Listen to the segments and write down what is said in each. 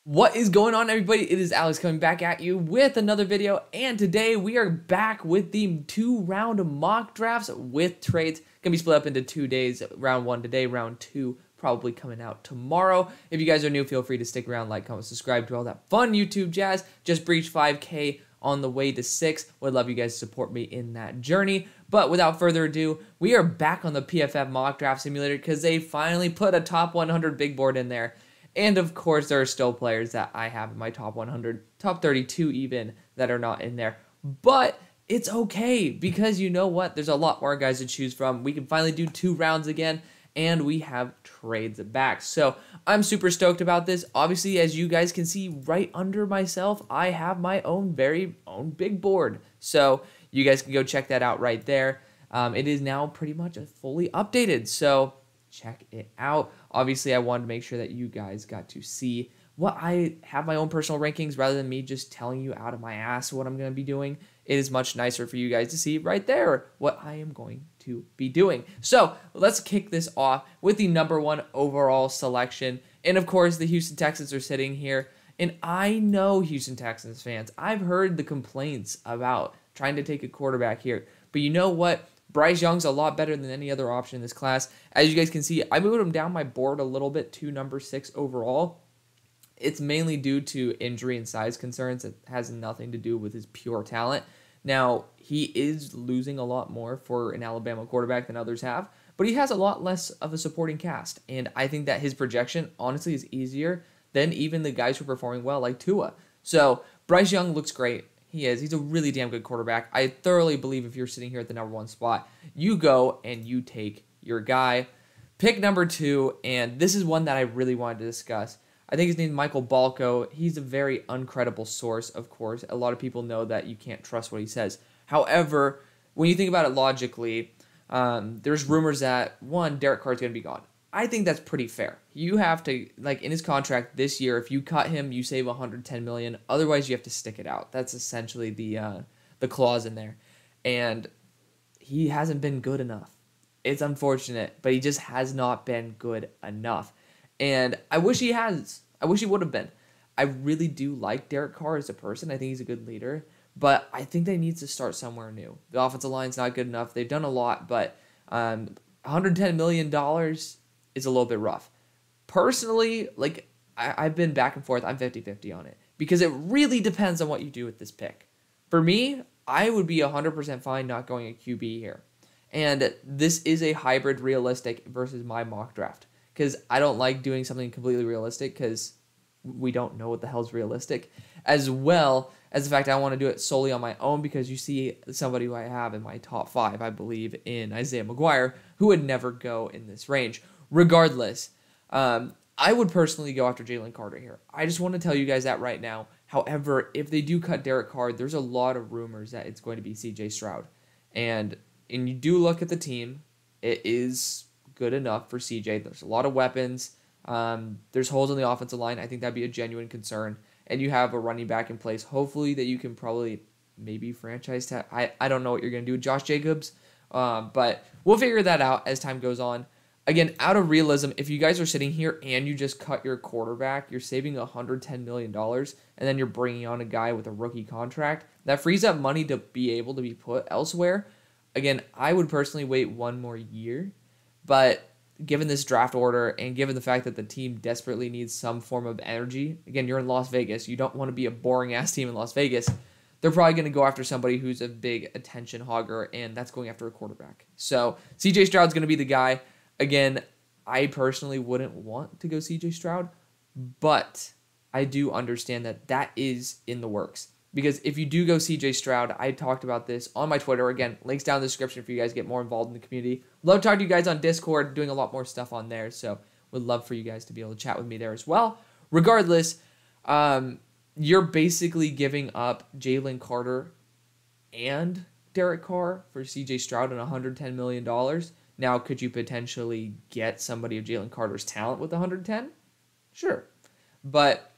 What is going on, everybody? It is Alex coming back at you with another video, and today we are back with the 2-round mock drafts with trades. Gonna be split up into 2 days. Round 1 today, round 2 probably coming out tomorrow. If you guys are new, feel free to stick around, like, comment, subscribe to all that fun YouTube jazz. Just breached 5K on the way to 6. Would love you guys to support me in that journey. But without further ado, we are back on the PFF mock draft simulator because they finally put a top 100 big board in there. And of course, there are still players that I have in my top 100, top 32 even, that are not in there. But it's okay, because you know what? There's a lot more guys to choose from. We can finally do 2 rounds again, and we have trades back. So I'm super stoked about this. Obviously, as you guys can see right under myself, I have my very own big board. So you guys can go check that out right there. It is now pretty much fully updated. So check it out. Obviously, I wanted to make sure that you guys got to see what I have, my own personal rankings, rather than me just telling you out of my ass what I'm going to be doing. It is much nicer for you guys to see right there what I am going to be doing. So let's kick this off with the #1 overall selection. And of course, the Houston Texans are sitting here. And I know, Houston Texans fans, I've heard the complaints about trying to take a quarterback here. But you know what? Bryce Young's a lot better than any other option in this class. As you guys can see, I moved him down my board a little bit to #6 overall. It's mainly due to injury and size concerns. It has nothing to do with his pure talent. Now, he is losing a lot more for an Alabama quarterback than others have, but he has a lot less of a supporting cast. And I think that his projection, honestly, is easier than even the guys who are performing well, like Tua. So Bryce Young looks great. He is. He's a really damn good quarterback. I thoroughly believe if you're sitting here at the #1 spot, you go and you take your guy. Pick #2, and this is one that I really wanted to discuss. I think his name is Michael Balco. He's a very uncredible source, of course. A lot of people know that you can't trust what he says. However, when you think about it logically, there's rumors that, one, Derek Carr's going to be gone. I think that's pretty fair. You have to, like, in his contract this year, if you cut him, you save $110 million. Otherwise, you have to stick it out. That's essentially the clause in there. And he hasn't been good enough. It's unfortunate, but he just has not been good enough. And I wish he has. I wish he would have been. I really do like Derek Carr as a person. I think he's a good leader. But I think they need to start somewhere new. The offensive line's not good enough. They've done a lot, but $110 million is a little bit rough. Personally, like, I've been back and forth. I'm 50-50 on it, because it really depends on what you do with this pick. For me, I would be 100% fine not going a QB here. And this is a hybrid realistic versus my mock draft, because I don't like doing something completely realistic because we don't know what the hell's realistic, as well as the fact I want to do it solely on my own, because you see somebody who I have in my top 5, I believe, in Isaiah McGuire, who would never go in this range. Regardless, I would personally go after Jalen Carter here. I just want to tell you guys that right now. However, if they do cut Derek Carr, there's a lot of rumors that it's going to be CJ Stroud. And you do look at the team, it is good enough for CJ. There's a lot of weapons. There's holes in the offensive line. I think that'd be a genuine concern. And you have a running back in place, hopefully, that you can probably maybe franchise tag. I don't know what you're going to do with Josh Jacobs, but we'll figure that out as time goes on. Again, out of realism, if you guys are sitting here and you just cut your quarterback, you're saving $110 million, and then you're bringing on a guy with a rookie contract. That frees up money to be able to be put elsewhere. Again, I would personally wait 1 more year, but given this draft order and given the fact that the team desperately needs some form of energy, again, you're in Las Vegas. You don't want to be a boring-ass team in Las Vegas. They're probably going to go after somebody who's a big attention hogger, and that's going after a quarterback. So CJ Stroud's going to be the guy. Again, I personally wouldn't want to go CJ Stroud, but I do understand that that is in the works. Because if you do go CJ Stroud, I talked about this on my Twitter. Again, links down in the description for you guys to get more involved in the community. Love talking to you guys on Discord, doing a lot more stuff on there. So would love for you guys to be able to chat with me there as well. Regardless, you're basically giving up Jalen Carter and Derek Carr for CJ Stroud and $110 million. Now, could you potentially get somebody of Jalen Carter's talent with 110? Sure. But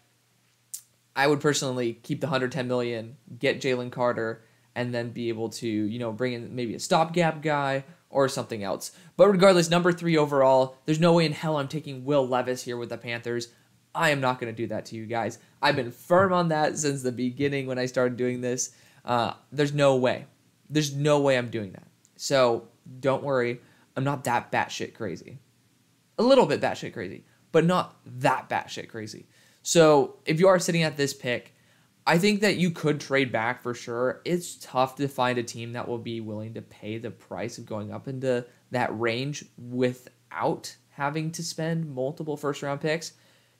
I would personally keep the $110 million, get Jalen Carter, and then be able to, you know, bring in maybe a stopgap guy or something else. But regardless, #3 overall, there's no way in hell I'm taking Will Levis here with the Panthers. I am not going to do that to you guys. I've been firm on that since the beginning when I started doing this. There's no way. There's no way I'm doing that. So don't worry. I'm not that batshit crazy. A little bit batshit crazy, but not that batshit crazy. So if you are sitting at this pick, I think that you could trade back for sure. It's tough to find a team that will be willing to pay the price of going up into that range without having to spend multiple first-round picks.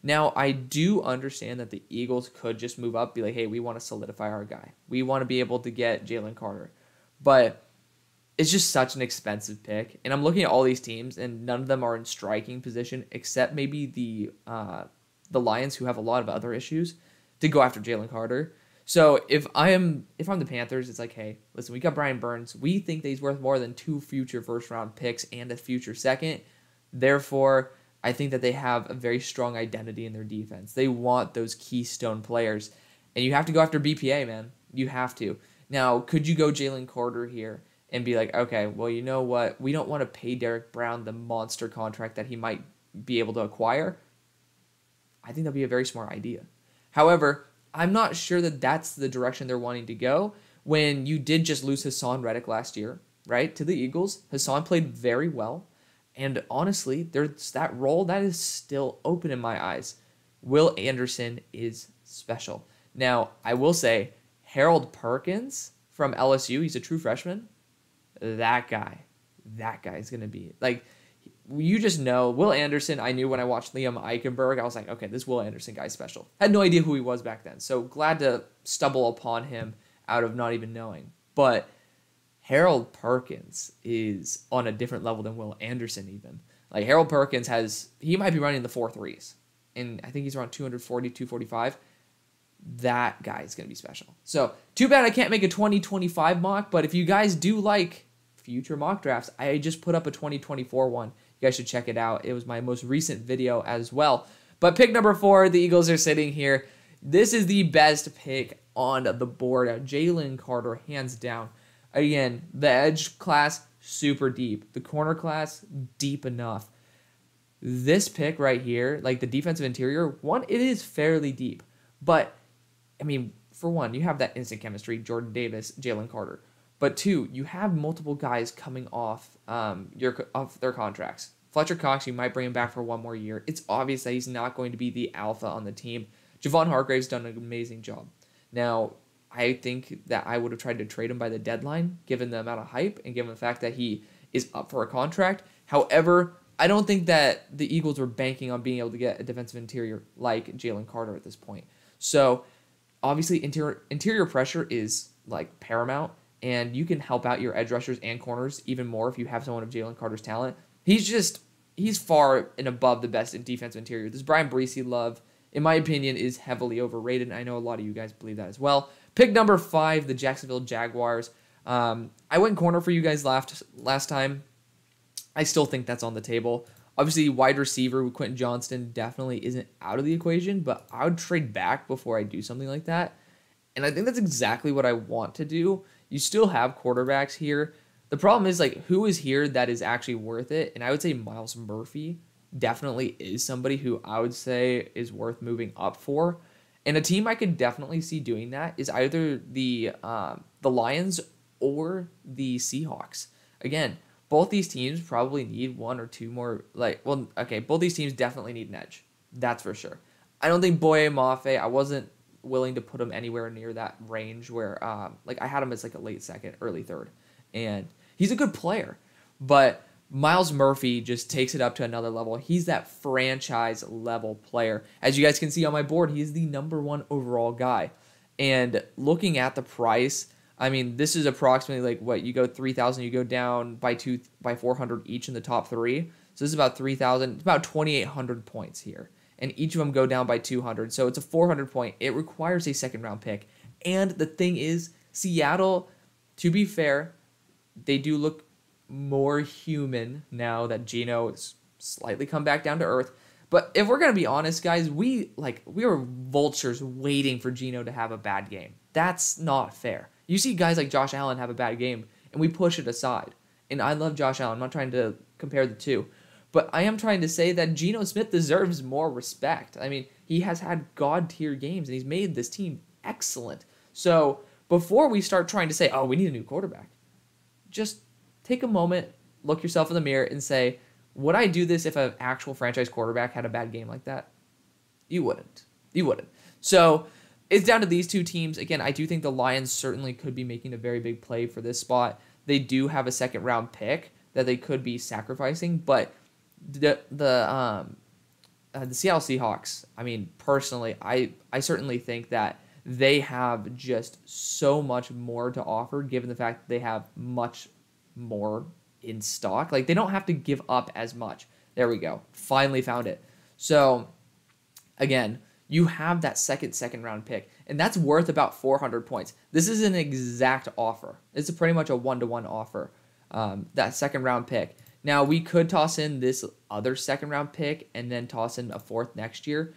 Now, I do understand that the Eagles could just move up, be like, hey, we want to solidify our guy. We want to be able to get Jalen Carter. But it's just such an expensive pick. And I'm looking at all these teams, and none of them are in striking position except maybe the Lions, who have a lot of other issues, to go after Jalen Carter. So if I'm the Panthers, it's like, hey, listen, we got Brian Burns. We think that he's worth more than 2 future first-round picks and a future second. Therefore, I think that they have a very strong identity in their defense. They want those keystone players. And you have to go after BPA, man. You have to. Now, could you go Jalen Carter here and be like, okay, well, you know what? We don't want to pay Derek Brown the monster contract that he might be able to acquire. I think that'd be a very smart idea. However, I'm not sure that that's the direction they're wanting to go when you did just lose Hassan Reddick last year, right, to the Eagles. Hassan played very well. And honestly, there's that role that is still open in my eyes. Will Anderson is special. Now, I will say, Harold Perkins from LSU, he's a true freshman. That guy is going to be, like, you just know, Will Anderson, I knew when I watched Liam Eichenberg, I was like, okay, this Will Anderson guy's special. Had no idea who he was back then, so glad to stumble upon him out of not even knowing. But Harold Perkins is on a different level than Will Anderson even. Like, Harold Perkins he might be running the 4.3s, and I think he's around 240, 245. That guy is going to be special. So, too bad I can't make a 2025 mock, but if you guys do like future mock drafts, I just put up a 2024 one. You guys should check it out. It was my most recent video as well. But pick number 4, the Eagles are sitting here. This is the best pick on the board. Jalen Carter, hands down. Again, the edge class, super deep. The corner class, deep enough. This pick right here, like the defensive interior, one, it is fairly deep. But, I mean, for one, you have that instant chemistry, Jordan Davis, Jalen Carter. But 2, you have multiple guys coming off their contracts. Fletcher Cox, you might bring him back for 1 more year. It's obvious that he's not going to be the alpha on the team. Javon Hargrave's done an amazing job. Now, I think that I would have tried to trade him by the deadline, given the amount of hype and given the fact that he is up for a contract. However, I don't think that the Eagles were banking on being able to get a defensive interior like Jalen Carter at this point. So, obviously, interior pressure is, like, paramount. And you can help out your edge rushers and corners even more if you have someone of Jalen Carter's talent. He's far and above the best in defensive interior. This Brian Bryce love, in my opinion, is heavily overrated. And I know a lot of you guys believe that as well. Pick number 5, the Jacksonville Jaguars. I went corner for you guys last time. I still think that's on the table. Obviously, wide receiver with Quentin Johnston definitely isn't out of the equation, but I would trade back before I do something like that. And I think that's exactly what I want to do. You still have quarterbacks here. The problem is, like, who is here that is actually worth it? And I would say Myles Murphy definitely is somebody who I would say is worth moving up for. And a team I could definitely see doing that is either the Lions or the Seahawks. Again, both these teams probably need 1 or 2 more, both these teams definitely need an edge. That's for sure. I don't think Boye Mafe, I wasn't willing to put him anywhere near that range where, I had him as, like, a late second, early third. And he's a good player. But Myles Murphy just takes it up to another level. He's that franchise-level player. As you guys can see on my board, he is the number 1 overall guy. And looking at the price, I mean, this is approximately, you go 3,000, you go down by 400 each in the top 3. So this is about 3,000, about 2,800 points here. And each of them go down by 200. So it's a 400 point. It requires a second-round pick. And the thing is, Seattle, to be fair, they do look more human now that Geno has slightly come back down to earth. But if we're going to be honest, guys, we were vultures waiting for Geno to have a bad game. That's not fair. You see guys like Josh Allen have a bad game, and we push it aside. And I love Josh Allen. I'm not trying to compare the two. But I am trying to say that Geno Smith deserves more respect. I mean, He has had god-tier games, and he's made this team excellent. So before we start trying to say, oh, we need a new quarterback, just take a moment, look yourself in the mirror, and say, would I do this if an actual franchise quarterback had a bad game like that? You wouldn't. You wouldn't. So it's down to these two teams. Again, I do think the Lions certainly could be making a very big play for this spot. They do have a second-round pick that they could be sacrificing, but the Seattle Seahawks, I mean, personally, I certainly think that they have just so much more to offer, given the fact that they have much more in stock. Like, they don't have to give up as much. There we go. Finally found it. So, again, you have that second round pick, and that's worth about 400 points. This is an exact offer. It's pretty much a 1-to-1 offer, that second round pick. Now, we could toss in this other second round pick and then toss in a fourth next year.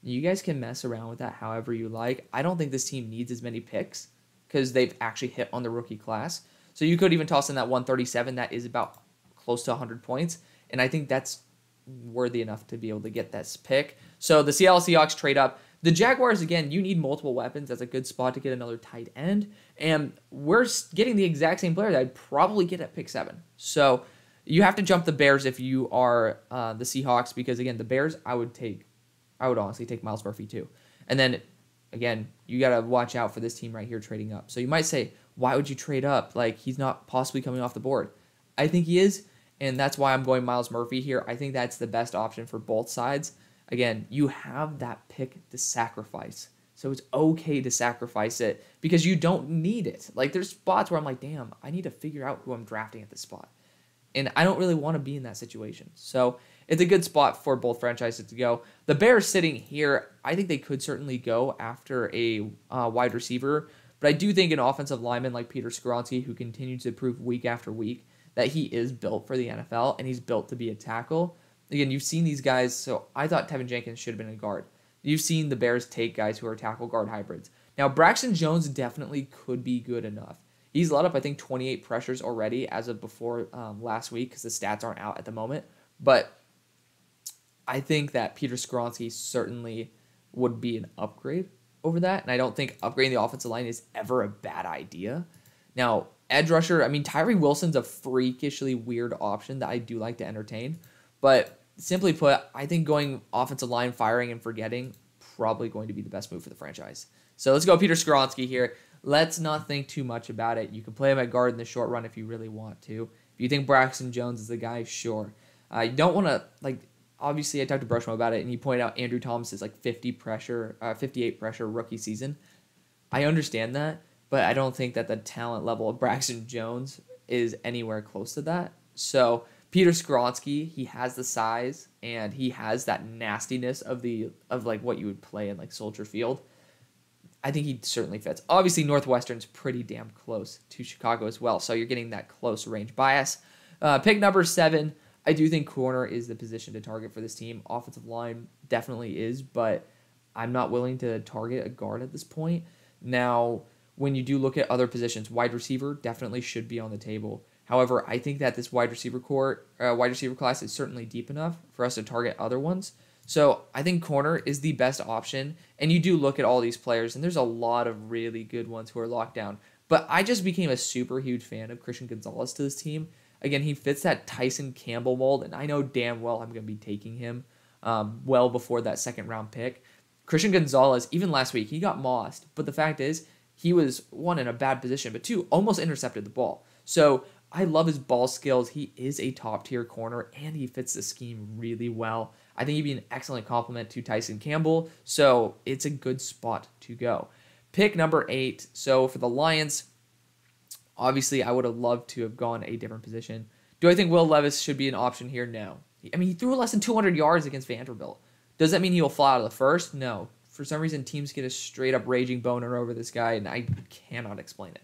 You guys can mess around with that however you like. I don't think this team needs as many picks because they've actually hit on the rookie class. So you could even toss in that 137. That is about close to 100 points. And I think that's worthy enough to be able to get this pick. So the Seattle Seahawks trade up. The Jaguars, again, you need multiple weapons. That's a good spot to get another tight end. And we're getting the exact same player that I'd probably get at pick 7. So you have to jump the Bears if you are the Seahawks, because, again, the Bears, I would honestly take Myles Murphy too. And then, again, you got to watch out for this team right here trading up. So you might say, why would you trade up? Like, he's not possibly coming off the board. I think he is, and that's why I'm going Myles Murphy here. I think that's the best option for both sides. Again, you have that pick to sacrifice. So it's okay to sacrifice it because you don't need it. Like, there's spots where I'm like, damn, I need to figure out who I'm drafting at this spot. And I don't really want to be in that situation. So it's a good spot for both franchises to go. The Bears sitting here, I think they could certainly go after a wide receiver. But I do think an offensive lineman like Peter Skoronski, who continues to prove week after week that he is built for the NFL and he's built to be a tackle. Again, you've seen these guys. So I thought Tevin Jenkins should have been a guard. You've seen the Bears take guys who are tackle guard hybrids. Now, Braxton Jones definitely could be good enough. He's let up, I think, 28 pressures already as of before last week because the stats aren't out at the moment. But I think that Peter Skoronski certainly would be an upgrade over that. And I don't think upgrading the offensive line is ever a bad idea. Now, edge rusher, I mean, Tyree Wilson's a freakishly weird option that I do like to entertain. But simply put, I think going offensive line, firing and forgetting, probably going to be the best move for the franchise. So let's go Peter Skoronski here. Let's not think too much about it. You can play him at guard in the short run if you really want to. If you think Braxton Jones is the guy, sure. You don't want to, like, obviously I talked to Brushmo about it, and he pointed out Andrew Thomas's, like, 58 pressure rookie season. I understand that, but I don't think that the talent level of Braxton Jones is anywhere close to that. So Peter Skoronski, he has the size, and he has that nastiness of like what you would play in, like, Soldier Field. I think he certainly fits. Obviously, Northwestern's pretty damn close to Chicago as well, so you're getting that close range bias. Pick number 7, I do think corner is the position to target for this team. Offensive line definitely is, but I'm not willing to target a guard at this point. Now, when you do look at other positions, wide receiver definitely should be on the table. However, I think that this wide receiver class is certainly deep enough for us to target other ones. So I think corner is the best option, and you do look at all these players, and there's a lot of really good ones who are locked down. But I just became a super huge fan of Christian Gonzalez to this team. Again, he fits that Tyson Campbell mold, and I know damn well I'm going to be taking him well before that second-round pick. Christian Gonzalez, even last week, he got mossed, but the fact is he was, 1, in a bad position, but 2, almost intercepted the ball. So I love his ball skills. He is a top-tier corner, and he fits the scheme really well. I think he'd be an excellent complement to Tyson Campbell, so it's a good spot to go. Pick number 8. So for the Lions, obviously I would have loved to have gone a different position. Do I think Will Levis should be an option here? No. I mean, he threw less than 200 yards against Vanderbilt. Does that mean he'll fly out of the first? No. For some reason, teams get a straight-up raging boner over this guy, and I cannot explain it.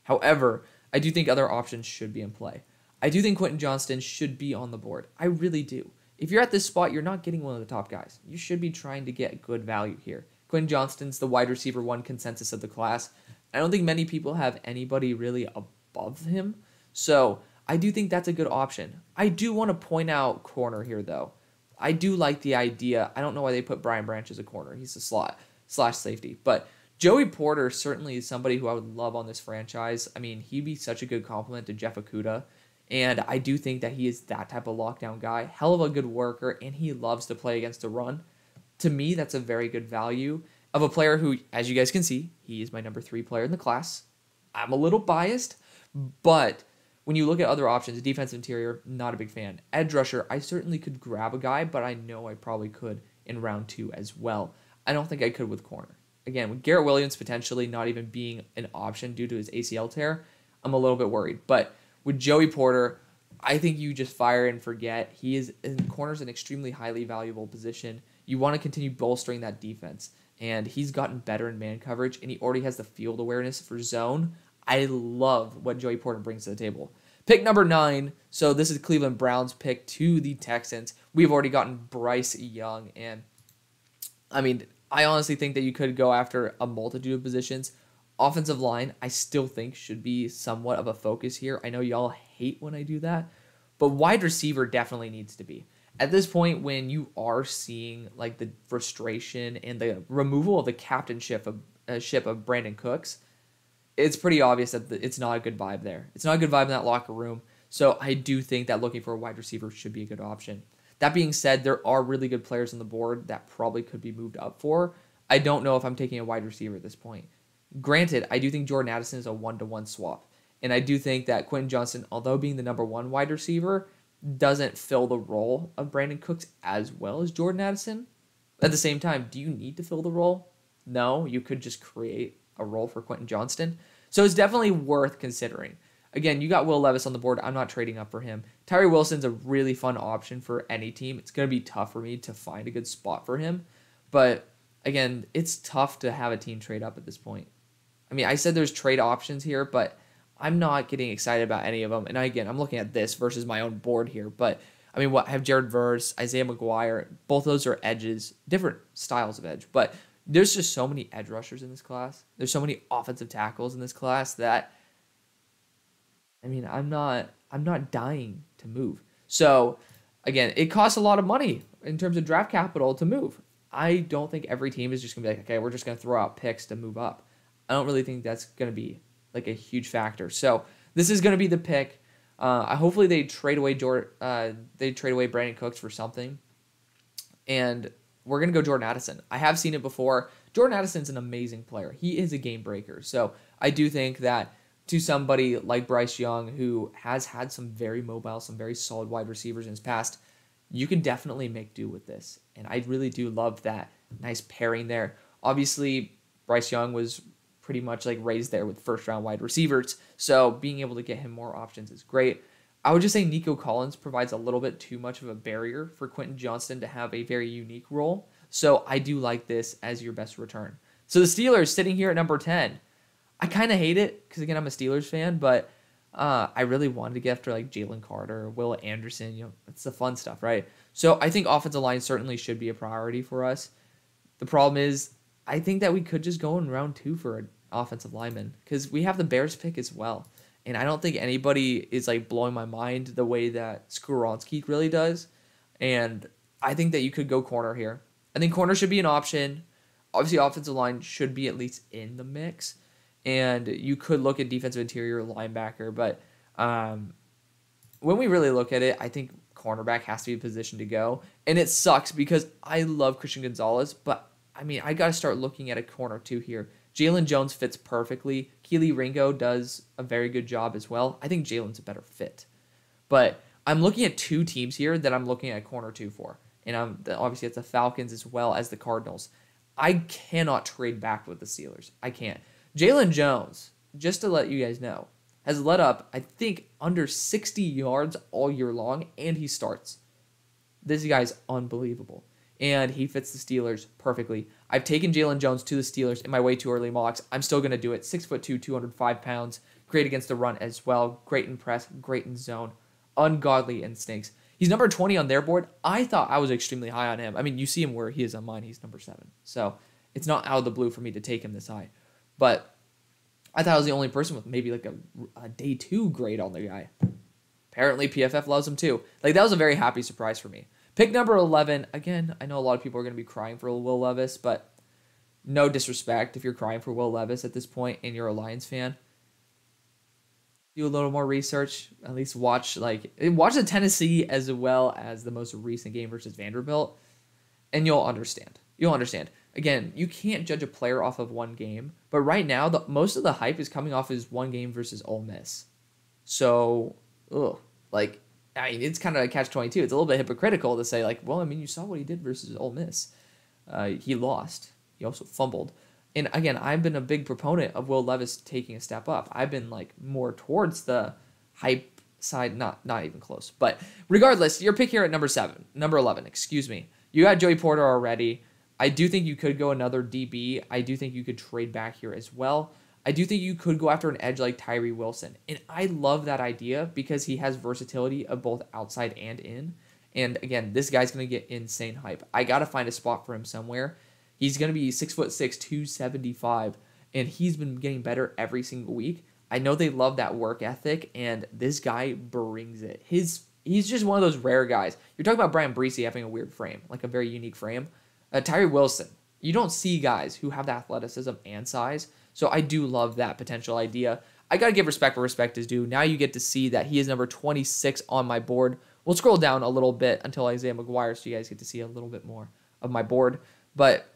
However, I do think other options should be in play. I do think Quentin Johnston should be on the board. I really do. If you're at this spot, you're not getting one of the top guys. You should be trying to get good value here. Quentin Johnston's the wide receiver 1 consensus of the class. I don't think many people have anybody really above him. So I do think that's a good option. I do want to point out corner here, though. I do like the idea. I don't know why they put Brian Branch as a corner. He's a slot / safety. But Joey Porter certainly is somebody who I would love on this franchise. I mean, he'd be such a good compliment to Jeff Okudah. And I do think that he is that type of lockdown guy. Hell of a good worker, and he loves to play against the run. To me, that's a very good value of a player who, as you guys can see, he is my number 3 player in the class. I'm a little biased, but when you look at other options, defensive interior, not a big fan. Edge rusher, I certainly could grab a guy, but I know I probably could in round 2 as well. I don't think I could with corner. Again, with Garrett Williams potentially not even being an option due to his ACL tear, I'm a little bit worried. But with Joey Porter, I think you just fire and forget. He is in corner's an extremely highly valuable position. You want to continue bolstering that defense. And he's gotten better in man coverage, and he already has the field awareness for zone. I love what Joey Porter brings to the table. Pick number 9. So this is Cleveland Browns pick to the Texans. We've already gotten Bryce Young. And, I mean, I honestly think that you could go after a multitude of positions. Offensive line, I still think should be somewhat of a focus here. I know y'all hate when I do that. But wide receiver definitely needs to be. At this point, when you are seeing like the frustration and the removal of the captainship of Brandon Cooks, it's pretty obvious that it's not a good vibe there. It's not a good vibe in that locker room. So I do think that looking for a wide receiver should be a good option. That being said, there are really good players on the board that probably could be moved up for. I don't know if I'm taking a wide receiver at this point. Granted, I do think Jordan Addison is a 1-to-1 swap. And I do think that Quentin Johnston, although being the number 1 wide receiver, doesn't fill the role of Brandon Cooks as well as Jordan Addison. At the same time, do you need to fill the role? No, you could just create a role for Quentin Johnston. So it's definitely worth considering. Again, you got Will Levis on the board. I'm not trading up for him. Tyree Wilson's a really fun option for any team. It's going to be tough for me to find a good spot for him. But again, it's tough to have a team trade up at this point. I mean, I said there's trade options here, but I'm not getting excited about any of them. And again, I'm looking at this versus my own board here. But, I mean, I have Jared Verse, Isaiah McGuire. Both of those are edges, different styles of edge. But there's just so many edge rushers in this class. There's so many offensive tackles in this class that, I mean, I'm not dying to move. So, again, it costs a lot of money in terms of draft capital to move. I don't think every team is just going to be like, okay, we're just going to throw out picks to move up. I don't really think that's going to be like a huge factor. So this is going to be the pick. Hopefully they trade away Brandon Cooks for something, and we're going to go Jordan Addison. I have seen it before. Jordan Addison's an amazing player. He is a game breaker. So I do think that to somebody like Bryce Young, who has had some very mobile, some very solid wide receivers in his past, you can definitely make do with this. And I really do love that nice pairing there. Obviously, Bryce Young was pretty much like raised there with first-round wide receivers, so being able to get him more options is great. I would just say Nico Collins provides a little bit too much of a barrier for Quentin Johnston to have a very unique role, so I do like this as your best return. So the Steelers sitting here at number 10. I kind of hate it because, again, I'm a Steelers fan, but I really wanted to get after like Jalen Carter or Will Anderson. You know, it's the fun stuff, right? So I think offensive line certainly should be a priority for us. The problem is I think that we could just go in round 2 for an offensive lineman because we have the Bears pick as well. And I don't think anybody is like blowing my mind the way that Skoronski really does. And I think that you could go corner here. I think corner should be an option. Obviously, offensive line should be at least in the mix. And you could look at defensive interior linebacker. But when we really look at it, I think cornerback has to be a position to go. And it sucks because I love Christian Gonzalez. But, I mean, I got to start looking at a corner too here. Jalen Jones fits perfectly. Keely Ringo does a very good job as well. I think Jalen's a better fit. But I'm looking at 2 teams here that I'm looking at corner 2 for. And obviously it's the Falcons as well as the Cardinals. I cannot trade back with the Steelers. I can't. Jalen Jones, just to let you guys know, has led up, I think, under 60 yards all year long, and he starts. This guy's unbelievable. And he fits the Steelers perfectly. I've taken Jalen Jones to the Steelers in my way too early mocks. I'm still going to do it. 6'2", 205 pounds. Great against the run as well. Great in press. Great in zone. Ungodly instincts. He's number 20 on their board. I thought I was extremely high on him. I mean, you see him where he is on mine. He's number 7. So it's not out of the blue for me to take him this high. But I thought I was the only person with maybe like a day 2 grade on the guy. Apparently PFF loves him too. Like, that was a very happy surprise for me. Pick number 11. Again, I know a lot of people are going to be crying for Will Levis, but no disrespect if you're crying for Will Levis at this point and you're a Lions fan. Do a little more research. At least watch the Tennessee as well as the most recent game versus Vanderbilt, and you'll understand. You'll understand. Again, you can't judge a player off of one game, but right now most of the hype is coming off his one game versus Ole Miss. So, it's kind of a catch-22. It's a little bit hypocritical to say well, I mean, you saw what he did versus Ole Miss. He lost. He also fumbled. And again, I've been a big proponent of Will Levis taking a step up. I've been more towards the hype side, not even close. But regardless, your pick here at number 11, excuse me. You got Joey Porter already. I do think you could go another DB. I do think you could trade back here as well. I do think you could go after an edge like Tyree Wilson. And I love that idea because he has versatility of both outside and in. And again, this guy's going to get insane hype. I got to find a spot for him somewhere. He's going to be 6'6", 275, and he's been getting better every single week. I know they love that work ethic, and this guy brings it. He's just one of those rare guys. You're talking about Brian Bryce having a weird frame, a very unique frame. Tyree Wilson, you don't see guys who have the athleticism and size, so I do love that potential idea. I got to give respect where respect is due. Now you get to see that he is number 26 on my board. We'll scroll down a little bit until Isaiah McGuire so you guys get to see a little bit more of my board, but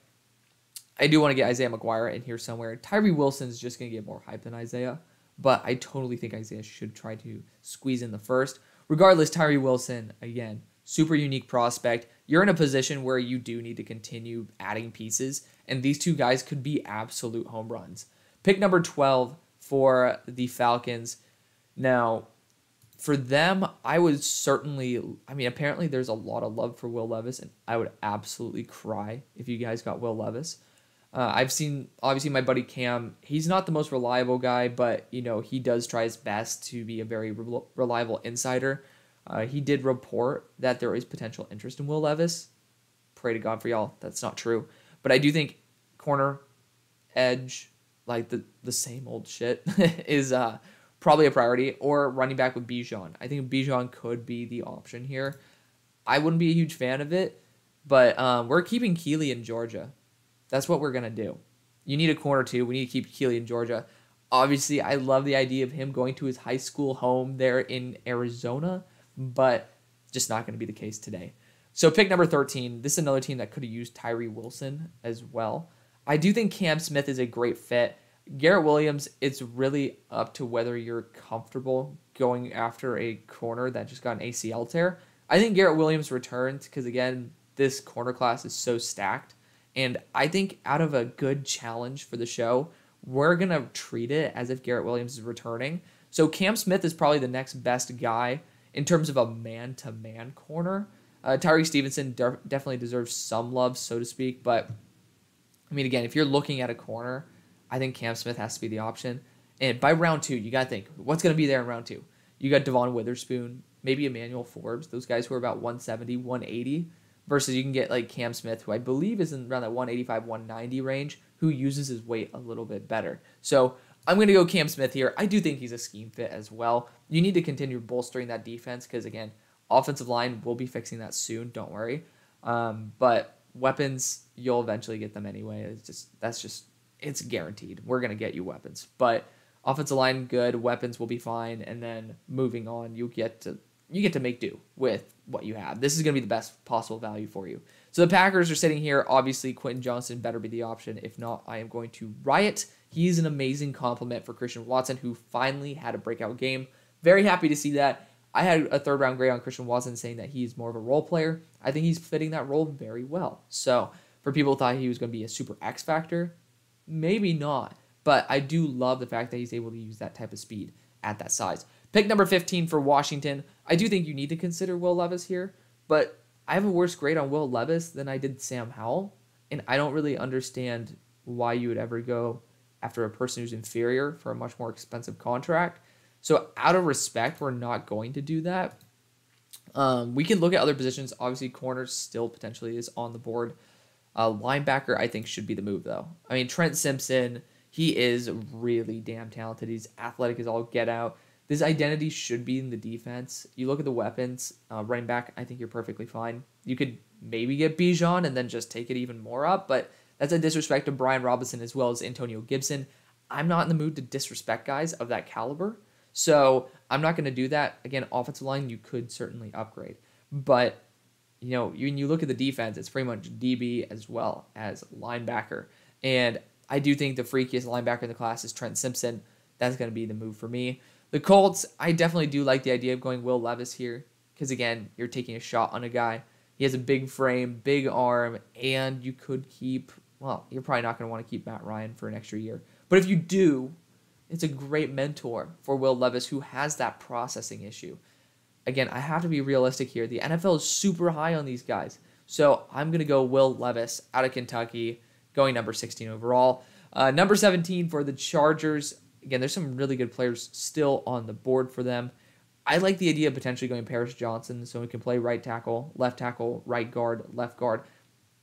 I do want to get Isaiah McGuire in here somewhere. Tyree Wilson's just going to get more hype than Isaiah, but I totally think Isaiah should try to squeeze in the first. Regardless, Tyree Wilson, again, super unique prospect. You're in a position where you do need to continue adding pieces, and these two guys could be absolute home runs. Pick number 12 for the Falcons. Now, for them, I would certainly, apparently there's a lot of love for Will Levis, and I would absolutely cry if you guys got Will Levis. I've seen, obviously, my buddy Cam. He's not the most reliable guy, but, he does try his best to be a very reliable insider. He did report that there is potential interest in Will Levis. Pray to God for y'all. That's not true. But I do think corner, edge, the same old shit is probably a priority, or running back with Bijan. I think Bijan could be the option here. I wouldn't be a huge fan of it, but we're keeping Keeley in Georgia. That's what we're going to do. You need a corner too. We need to keep Keeley in Georgia. Obviously, I love the idea of him going to his high school home there in Arizona, but just not going to be the case today. So pick number 13. This is another team that could have used Tyree Wilson as well. I do think Cam Smith is a great fit. Garrett Williams, it's really up to whether you're comfortable going after a corner that just got an ACL tear. I think Garrett Williams returns because, again, this corner class is so stacked. And I think out of a good challenge for the show, we're going to treat it as if Garrett Williams is returning. So Cam Smith is probably the next best guy in terms of a man-to-man corner. Tyree Stevenson definitely deserves some love, so to speak. But, again, if you're looking at a corner, I think Cam Smith has to be the option. And by round 2, you got to think, what's going to be there in round 2? You got Devon Witherspoon, maybe Emmanuel Forbes, those guys who are about 170, 180. Versus you can get Cam Smith, who I believe is in around that 185, 190 range, who uses his weight a little bit better. So I'm going to go Cam Smith here. I do think he's a scheme fit as well. You need to continue bolstering that defense because, again, offensive line will be fixing that soon. Don't worry. But weapons, you'll eventually get them anyway. It's guaranteed. We're going to get you weapons. But offensive line, good. Weapons will be fine. And then moving on, you get to make do with what you have. This is going to be the best possible value for you. So the Packers are sitting here. Obviously, Quentin Johnson better be the option. If not, I am going to riot. He's an amazing compliment for Christian Watson, who finally had a breakout game. Very happy to see that. I had a third-round grade on Christian Watson saying that he's more of a role player. I think he's fitting that role very well. So for people who thought he was going to be a super X factor, maybe not. But I do love the fact that he's able to use that type of speed at that size. Pick number 15 for Washington. I do think you need to consider Will Levis here, but I have a worse grade on Will Levis than I did Sam Howell, and I don't really understand why you would ever go after a person who's inferior for a much more expensive contract. So out of respect, we're not going to do that. We can look at other positions. Obviously, corner still potentially is on the board. Linebacker, I think, should be the move, though. Trent Simpson, he is really damn talented. He's athletic as all get out. this identity should be in the defense. You look at the weapons, running back, I think you're perfectly fine. You could maybe get Bijan and then just take it even more up, but that's a disrespect to Brian Robinson as well as Antonio Gibson. I'm not in the mood to disrespect guys of that caliber, so I'm not going to do that. Again, offensive line, you could certainly upgrade, but when you look at the defense, it's pretty much DB as well as linebacker, and I do think the freakiest linebacker in the class is Trent Simpson. That's going to be the move for me. The Colts, I definitely do like the idea of going Will Levis here because, again, you're taking a shot on a guy. He has a big frame, big arm, and you could keep, well, you're probably not going to want to keep Matt Ryan for an extra year. But if you do, it's a great mentor for Will Levis who has that processing issue. Again, I have to be realistic here. The NFL is super high on these guys. So I'm going to go Will Levis out of Kentucky, going number 16 overall. Number 17 for the Chargers. Again, there's some really good players still on the board for them. I like the idea of potentially going Paris Johnson so he can play right tackle, right guard, left guard.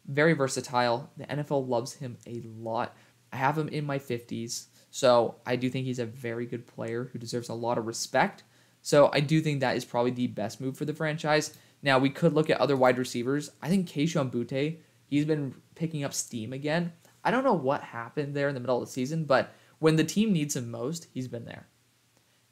Very versatile. The NFL loves him a lot. I have him in my 50s, so I do think he's a very good player who deserves a lot of respect. So I do think that is probably the best move for the franchise. Now, we could look at other wide receivers. I think Kayshon Boutte, he's been picking up steam again. I don't know what happened there in the middle of the season, but when the team needs him most, he's been there.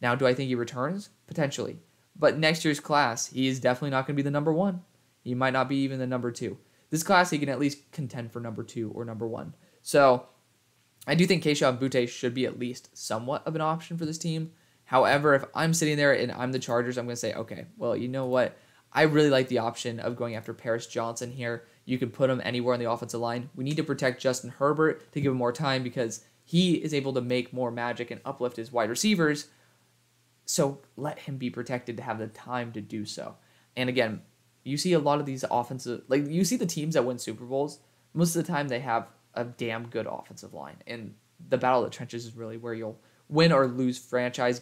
Now, do I think he returns? Potentially. But next year's class, he is definitely not going to be the number 1. He might not be even the number 2. This class, he can at least contend for number 2 or number 1. So I do think Kayshon Boutte should be at least somewhat of an option for this team. However, if I'm sitting there and I'm the Chargers, I'm going to say, okay, well, you know what? I really like the option of going after Paris Johnson here. You can put him anywhere on the offensive line. We need to protect Justin Herbert to give him more time because he is able to make more magic and uplift his wide receivers. So let him be protected to have the time to do so. And again, you see a lot of these offensive, like you see the teams that win Super Bowls, most of the time they have a damn good offensive line. And the battle of the trenches is really where you'll win or lose franchise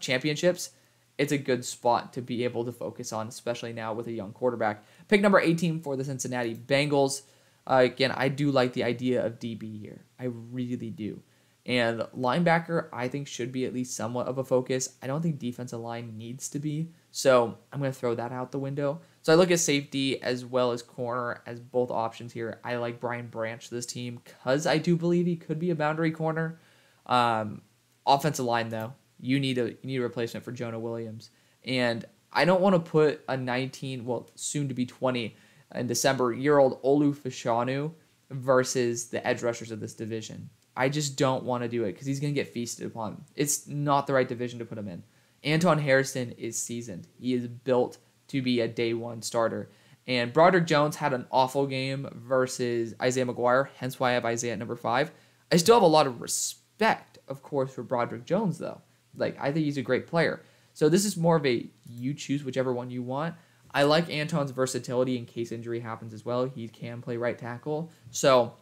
championships. It's a good spot to be able to focus on, especially now with a young quarterback. Pick number 18 for the Cincinnati Bengals. Again, I do like the idea of DB here. I really do. And linebacker, I think, should be at least somewhat of a focus. I don't think defensive line needs to be. So I'm going to throw that out the window. So I look at safety as well as corner as both options here. I like Brian Branch to this team because I do believe he could be a boundary corner. Offensive line, though, you need a replacement for Jonah Williams. And I don't want to put a 19, well, soon to be 20 in December, year-old Olu Fashanu versus the edge rushers of this division. I just don't want to do it because he's going to get feasted upon. It's not the right division to put him in. Anton Harrison is seasoned. He is built to be a day one starter. And Broderick Jones had an awful game versus Isaiah McGuire, hence why I have Isaiah at number 5. I still have a lot of respect, of course, for Broderick Jones, though. Like, I think he's a great player. So this is more of a you choose whichever one you want. I like Anton's versatility in case injury happens as well. He can play right tackle. So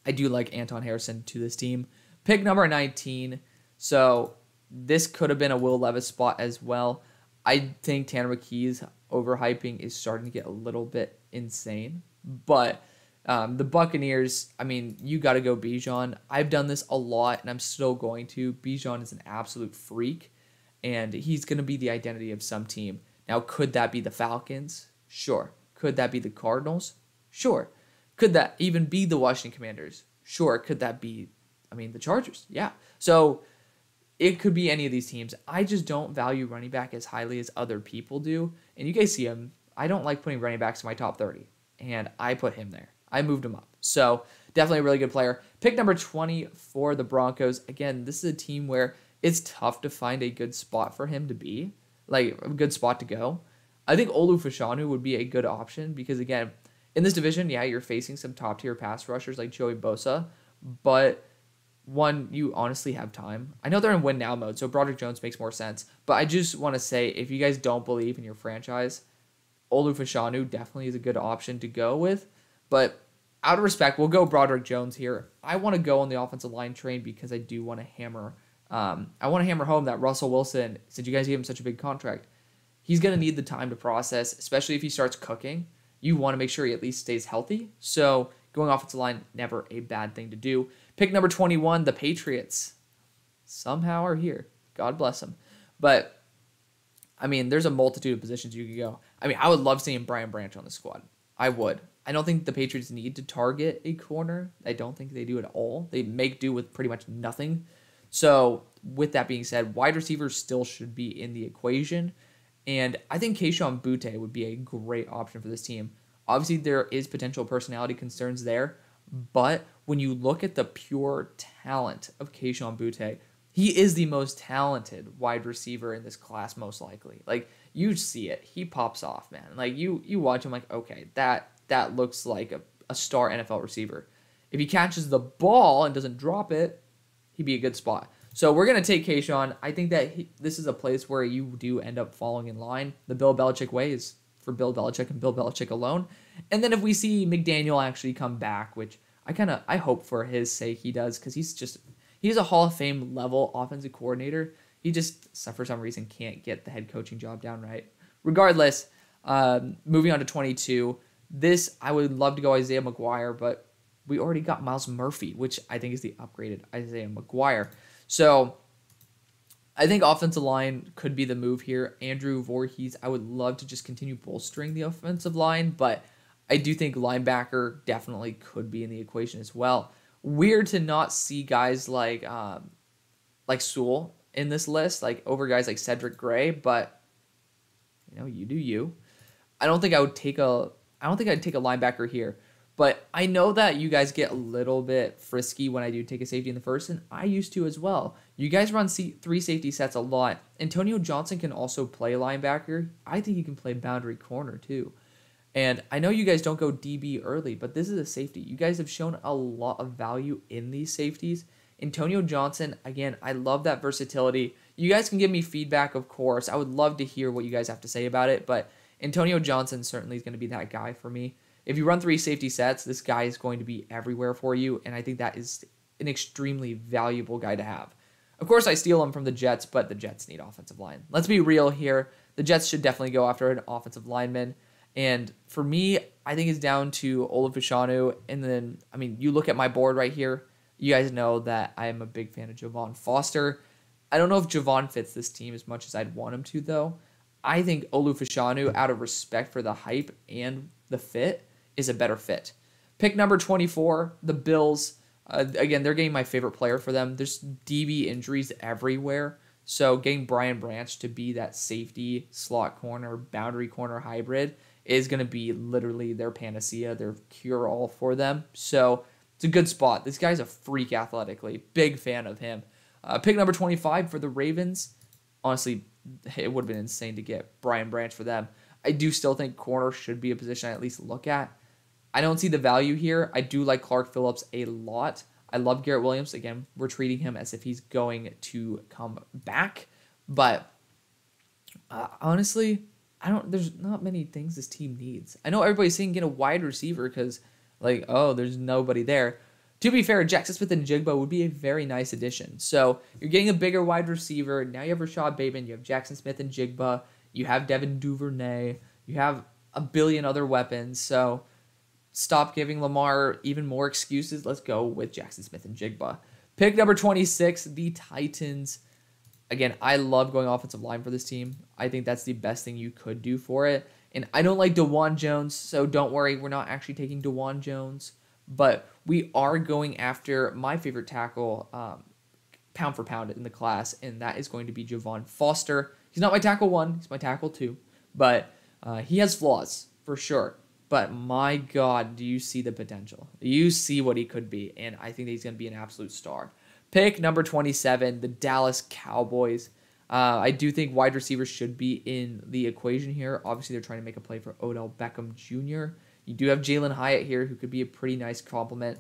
I do like Anton Harrison to this team. Pick number 19. So this could have been a Will Levis spot as well. I think Tanner McKee's overhyping is starting to get a little bit insane. But the Buccaneers, I mean, you got to go Bijan. I've done this a lot, and I'm still going to. Bijan is an absolute freak, and he's going to be the identity of some team. Now, could that be the Falcons? Sure. Could that be the Cardinals? Sure. Could that even be the Washington Commanders? Sure. Could that be, the Chargers? Yeah. So it could be any of these teams. I just don't value running back as highly as other people do. And you guys see him. I don't like putting running backs in my top 30. And I put him there. I moved him up. So definitely a really good player. Pick number 20 for the Broncos. Again, this is a team where it's tough to find a good spot for him to be. Like, a good spot to go. I think Olu Fashanu would be a good option because, again, in this division, yeah, you're facing some top-tier pass rushers like Joey Bosa, but one, you honestly have time. I know they're in win-now mode, so Broderick Jones makes more sense, but I just want to say, if you guys don't believe in your franchise, Olu Fashanu definitely is a good option to go with, but out of respect, we'll go Broderick Jones here. I want to go on the offensive line train because I do want to hammer home that Russell Wilson, since you guys gave him such a big contract, he's going to need the time to process, especially if he starts cooking. You want to make sure he at least stays healthy. So going offensive line, never a bad thing to do. Pick number 21, the Patriots somehow are here. God bless them. But I mean, there's a multitude of positions you could go. I mean, I would love seeing Brian Branch on the squad. I would. I don't think the Patriots need to target a corner. I don't think they do at all. They make do with pretty much nothing. So with that being said, wide receivers still should be in the equation. And I think Kayshon Boutte would be a great option for this team. Obviously, there is potential personality concerns there. But when you look at the pure talent of Kayshon Boutte, he is the most talented wide receiver in this class, most likely. Like, you see it. He pops off, man. Like, you watch him like, okay, that looks like a star NFL receiver. If he catches the ball and doesn't drop it, he'd be a good spot. So we're going to take Kayshon. I think that this is a place where you do end up falling in line. The Bill Belichick way is for Bill Belichick and Bill Belichick alone. And then if we see McDaniel actually come back, which I hope for his sake he does, because he's a Hall of Fame level offensive coordinator. He just, for some reason, can't get the head coaching job down right. Regardless, moving on to 22, I would love to go Isaiah McGuire, but we already got Myles Murphy, which I think is the upgraded Isaiah McGuire. So I think offensive line could be the move here. Andrew Voorhees, I would love to just continue bolstering the offensive line, but I do think linebacker definitely could be in the equation as well. Weird to not see guys like Sewell in this list, like over guys like Cedric Gray, but you do you. I don't think I'd take a linebacker here, but I know that you guys get a little bit frisky when I do take a safety in the first, and I used to as well. You guys run 3 safety sets a lot. Antonio Johnson can also play linebacker. I think he can play boundary corner too. And I know you guys don't go DB early, but this is a safety. You guys have shown a lot of value in these safeties. Antonio Johnson, again, I love that versatility. You guys can give me feedback, of course. I would love to hear what you guys have to say about it, but Antonio Johnson certainly is going to be that guy for me. If you run 3 safety sets, this guy is going to be everywhere for you, and I think that is an extremely valuable guy to have. Of course, I steal him from the Jets, but the Jets need offensive line. Let's be real here. The Jets should definitely go after an offensive lineman. And for me, I think it's down to Olufashanu. And then, I mean, you look at my board right here. You guys know that I am a big fan of Javon Foster. I don't know if Javon fits this team as much as I'd want him to, though. I think Olufashanu, out of respect for the hype and the fit, is a better fit. Pick number 24, the Bills. Again, they're getting my favorite player for them. There's DB injuries everywhere. So getting Brian Branch to be that safety, slot corner, boundary corner hybrid is going to be literally their panacea, their cure-all for them. So it's a good spot. This guy's a freak athletically. Big fan of him. Pick number 25 for the Ravens. Honestly, it would have been insane to get Brian Branch for them. I do still think corner should be a position I at least look at. I don't see the value here. I do like Clark Phillips a lot. I love Garrett Williams. Again, we're treating him as if he's going to come back. But honestly, there's not many things this team needs. I know everybody's saying get a wide receiver because, there's nobody there. To be fair, Jackson Smith and Jigba would be a very nice addition. So you're getting a bigger wide receiver. Now you have Rashad Bateman. You have Jackson Smith and Jigba. You have Devin Duvernay. You have a billion other weapons. So stop giving Lamar even more excuses. Let's go with Jackson Smith and Jigba. Pick number 26, the Titans. Again, I love going offensive line for this team. I think that's the best thing you could do for it. And I don't like DeJuan Jones, so don't worry. We're not actually taking DeJuan Jones. But we are going after my favorite tackle, pound for pound in the class, and that is going to be Javon Foster. He's not my tackle 1. He's my tackle 2. But he has flaws, for sure. But my God, do you see the potential? You see what he could be, and I think that he's going to be an absolute star. Pick number 27, the Dallas Cowboys. I do think wide receivers should be in the equation here. Obviously, they're trying to make a play for Odell Beckham Jr. You do have Jalen Hyatt here, who could be a pretty nice compliment.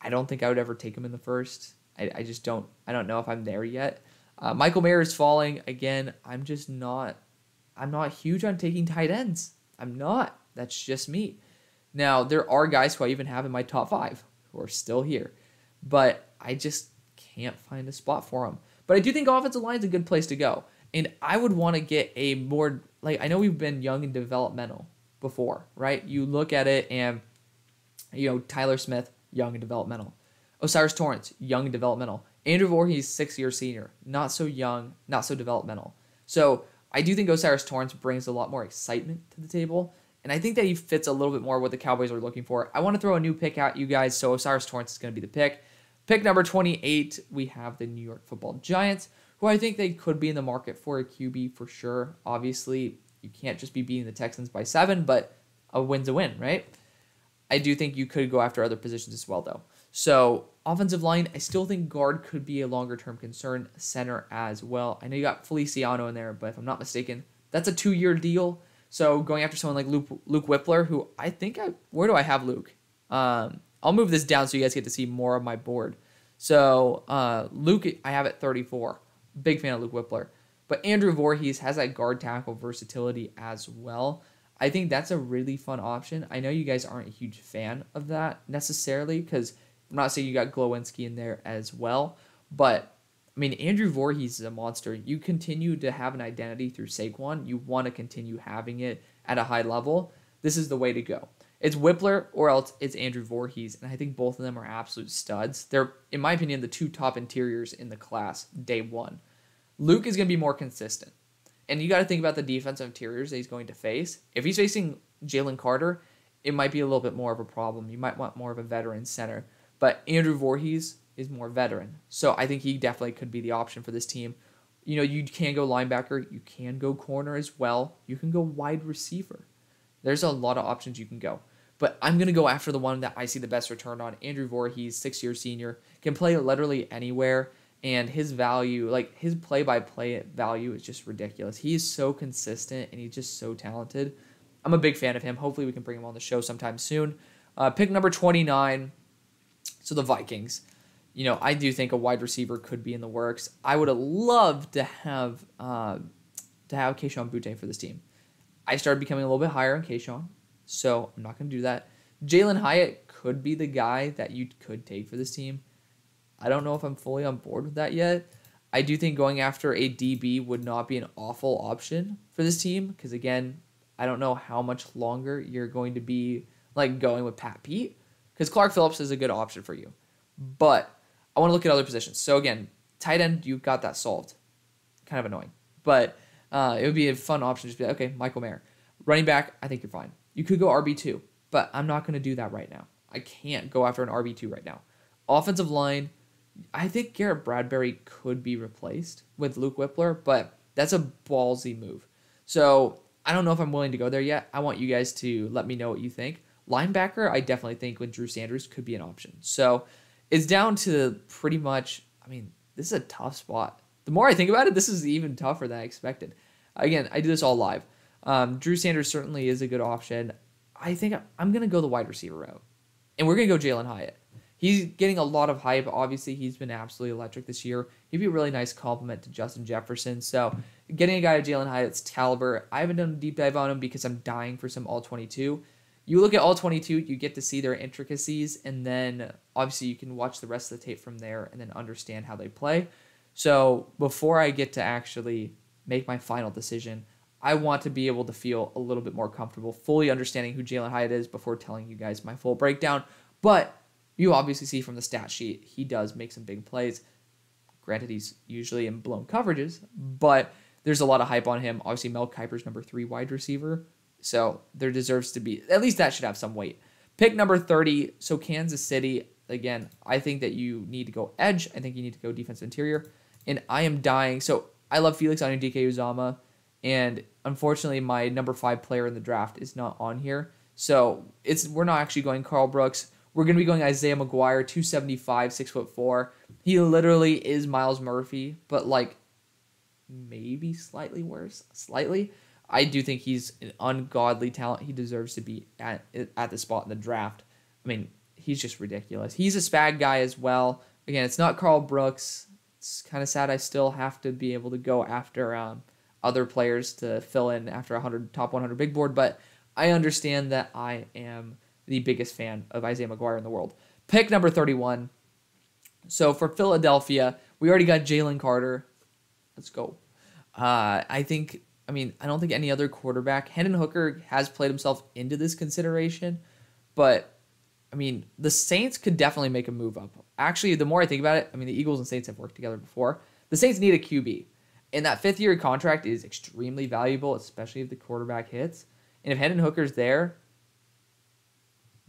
I don't think I would ever take him in the first. I just don't. I don't know if I'm there yet. Michael Mayer is falling again. I'm not huge on taking tight ends. I'm not. That's just me. Now, there are guys who I even have in my top 5 who are still here, but I just can't find a spot for them. But I do think offensive line is a good place to go, and I would want to get a more, I know we've been young and developmental before, right? You look at it and, Tyler Smith, young and developmental. Osiris Torrance, young and developmental. Andrew Voorhees, 6-year senior. Not so young, not so developmental. So I do think O'Cyrus Torrence brings a lot more excitement to the table. And I think that he fits a little bit more what the Cowboys are looking for. I want to throw a new pick at you guys. So O'Cyrus Torrence is going to be the pick. Pick number 28, we have the New York Football Giants, who I think they could be in the market for a QB for sure. Obviously, you can't just be beating the Texans by 7, but a win's a win, right? I do think you could go after other positions as well, though. So offensive line, I still think guard could be a longer-term concern. Center as well. I know you got Feliciano in there, but if I'm not mistaken, that's a 2-year deal. So going after someone like Luke Whippler, who I think where do I have Luke? I'll move this down so you guys get to see more of my board. So Luke, I have at 34. Big fan of Luke Whippler. But Andrew Voorhees has that guard tackle versatility as well. I think that's a really fun option. I know you guys aren't a huge fan of that necessarily, because I'm not saying you got Glowinski in there as well. But, I mean, Andrew Voorhees is a monster. You continue to have an identity through Saquon. You want to continue having it at a high level. This is the way to go. It's Whippler or else it's Andrew Voorhees, and I think both of them are absolute studs. They're, in my opinion, the 2 top interiors in the class day 1. Luke is going to be more consistent. And you got to think about the defensive interiors that he's going to face. If he's facing Jalen Carter, it might be a little bit more of a problem. You might want more of a veteran center. But Andrew Voorhees is more veteran. So I think he definitely could be the option for this team. You know, you can go linebacker. You can go corner as well. You can go wide receiver. There's a lot of options you can go. But I'm going to go after the one that I see the best return on. Andrew Voorhees, 6-year senior, can play literally anywhere. And his value, like his play-by-play value is just ridiculous. He is so consistent and he's just so talented. I'm a big fan of him. Hopefully we can bring him on the show sometime soon. Pick number 29. So the Vikings. You know, I do think a wide receiver could be in the works. I would have loved to have Keyshawn Butte for this team. I started becoming a little bit higher on Keyshawn, so I'm not going to do that. Jalen Hyatt could be the guy that you could take for this team. I don't know if I'm fully on board with that yet. I do think going after a DB would not be an awful option for this team because, again, I don't know how much longer you're going to be like going with Pat Pete because Clark Phillips is a good option for you. But I want to look at other positions. So, again, tight end, you got that solved. Kind of annoying. But it would be a fun option to just be like, okay, Michael Mayer. Running back, I think you're fine. You could go RB2, but I'm not going to do that right now. I can't go after an RB2 right now. Offensive line, I think Garrett Bradbury could be replaced with Luke Whippler, but that's a ballsy move. So I don't know if I'm willing to go there yet. I want you guys to let me know what you think. Linebacker, I definitely think with Drew Sanders could be an option. So it's down to pretty much, I mean, this is a tough spot. The more I think about it, this is even tougher than I expected. Again, I do this all live. Drew Sanders certainly is a good option. I think I'm going to go the wide receiver route. And we're going to go Jalen Hyatt. He's getting a lot of hype. Obviously, he's been absolutely electric this year. He'd be a really nice compliment to Justin Jefferson. So getting a guy of Jalen Hyatt's caliber, I haven't done a deep dive on him because I'm dying for some All-22. You look at All-22, you get to see their intricacies, and then obviously you can watch the rest of the tape from there and then understand how they play. So before I get to actually make my final decision, I want to be able to feel a little bit more comfortable fully understanding who Jalen Hyatt is before telling you guys my full breakdown. But you obviously see from the stat sheet, he does make some big plays. Granted, he's usually in blown coverages, but there's a lot of hype on him. Obviously, Mel Kiper's number 3 wide receiver, so there deserves to be, at least that should have some weight. Pick number 30, so Kansas City. Again, I think that you need to go edge. I think you need to go defensive interior, and I am dying. So I love Felix Anudike-Uzomah, and unfortunately, my number 5 player in the draft is not on here. So we're not actually going Carl Brooks. We're going to be going Isaiah McGuire, 275, 6'4". He literally is Myles Murphy, but like maybe slightly worse. Slightly. I do think he's an ungodly talent. He deserves to be at the spot in the draft. I mean, he's just ridiculous. He's a SPAG guy as well. Again, it's not Carl Brooks. It's kind of sad I still have to be able to go after other players to fill in after top 100 big board, but I understand that I am the biggest fan of Isaiah McGuire in the world. Pick number 31. So for Philadelphia, we already got Jalen Carter. Let's go. I don't think any other quarterback. Hendon Hooker has played himself into this consideration, but I mean, the Saints could definitely make a move up. Actually, the more I think about it, I mean, the Eagles and Saints have worked together before. The Saints need a QB. And that 5th-year contract is extremely valuable, especially if the quarterback hits. And if Hendon Hooker's there,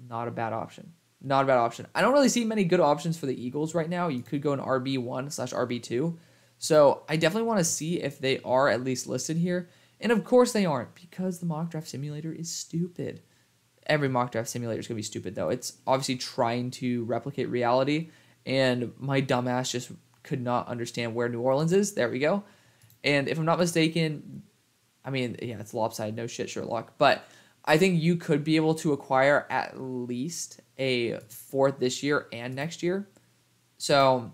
not a bad option. Not a bad option. I don't really see many good options for the Eagles right now. You could go an RB1/RB2. So I definitely want to see if they are at least listed here. And of course they aren't, because the mock draft simulator is stupid. Every mock draft simulator is going to be stupid, though. It's obviously trying to replicate reality. And my dumbass just could not understand where New Orleans is. There we go. And if I'm not mistaken, I mean, yeah, it's lopsided. No shit, Sherlock. But I think you could be able to acquire at least a 4th this year and next year. So,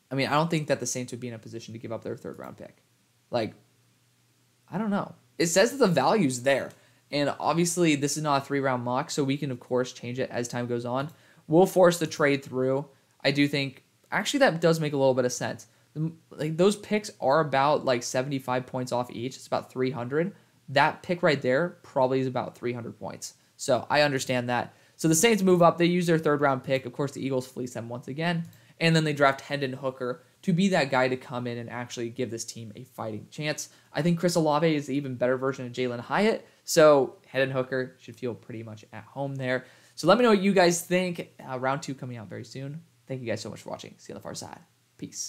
I mean, I don't think that the Saints would be in a position to give up their 3rd-round pick. Like, I don't know. It says that the value's there. And obviously, this is not a 3-round mock, so we can, of course, change it as time goes on. We'll force the trade through. I do think, actually, that does make a little bit of sense. Like, those picks are about, like, 75 points off each. It's about 300. That pick right there probably is about 300 points. So I understand that. So the Saints move up. They use their 3rd-round pick. Of course, the Eagles fleece them once again. And then they draft Hendon Hooker to be that guy to come in and actually give this team a fighting chance. I think Chris Olave is the even better version of Jalen Hyatt. So Hendon Hooker should feel pretty much at home there. So let me know what you guys think. Round 2 coming out very soon. Thank you guys so much for watching. See you on the far side. Peace.